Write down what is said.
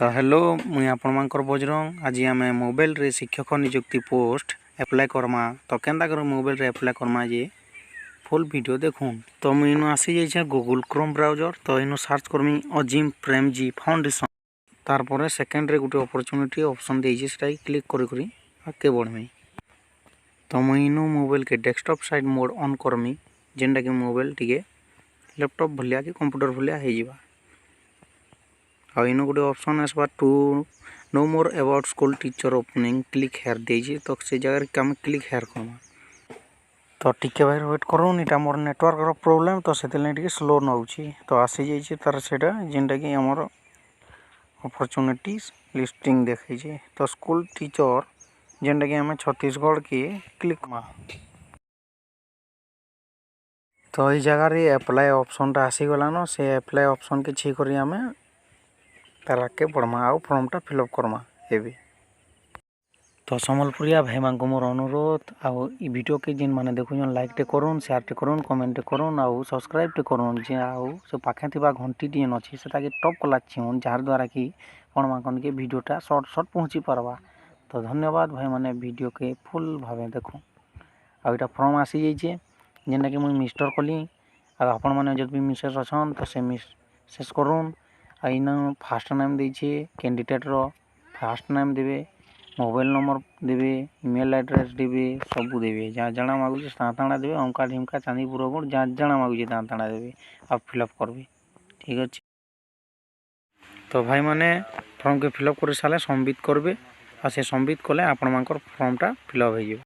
तो हेलो मुई आपणमांकर बजरंग आज आम मोबाइल रे शिक्षक नियुक्ति पोस्ट एप्लाय करमा। तो केंदा कर मोबाइल रे एप्लाय करमा जे फुल वीडियो देखून। तो मुई इनु आसी जाइछे गूगल क्रोम ब्राउजर। तो इनु सर्च करमी अजिम प्रेम जी फाउंडेशन। तार परे सेकेंड रे गुटे अपॉर्चुनिटी ऑप्शन देइछे सेटा क्लिक करी करी आगे बढ़मी। तो मुई इनु मोबाइल के डेस्कटॉप साइड मोड ऑन करमी जेंडा कि मोबाइल टिके लैपटॉप भलिया कि कंप्यूटर भलिया हे जिबा। और इन गोटे ऑप्शन आसवा to know more about school teacher opening click here दे तो से जगह के आम क्लिक हेयर करमा। तो टिके भाई वेट करूँ इटा मोर नेटवर्क प्रॉब्लम तो से स्लो नौची। तो आसी जाइए तार सेटा जेनटा कि आमर अपॉर्चुनिटीज लिस्टिंग देखे। तो स्कूल टीचर जेनटा कि आम छत्तीसगढ़ के क्लिक मा। तो ये जगह रे अप्लाई ऑप्शन आसीगलान से अप्लाई ऑप्शन के छी करी आम तार आगे बढ़मा आउ फॉर्मटा फिलअप करमा हेबी। तो संबलपुरिया भाई मान को मोर अनुरोध आउ ई वीडियो के जिन माने देखुन लाइक टे करूँ शेयर टे करूँ कमेंट टे करूँ आउ सब्सक्राइब टे करूँ जे आउ से पाखे थिबा घंटी टी अछि सेटा के टॉप कला छिउन जार द्वारा कि पण माकन के वीडियोटा शॉर्ट पहुंची परवा। तो धन्यवाद भाई माने वीडियो के फुल भावे देखो। आ इटा फॉर्म आसी जाइए जेनटा कि मुई मिस्टर कली आ आपण माने जब भी मिसेस अछन तो से मिसेस करूँ। आईना फास्ट नेम दीजिए कैंडिडेट रो फास्ट नेम देवे मोबाइल नंबर देवे ईमेल एड्रेस देवे सबू देवे जहाँ जाना मागुचे ताना देवे अंका ढिमका चांदी पुरगुड़ जहाँ जाना मागुचे ताना देवे आप फिलअप करबे ठीक अच्छे। तो भाई माने फॉर्म के फिलअप कर सारे सबमिट करबे आ से सबमिट कले आपण मानकर फॉर्मटा फिलअप हो।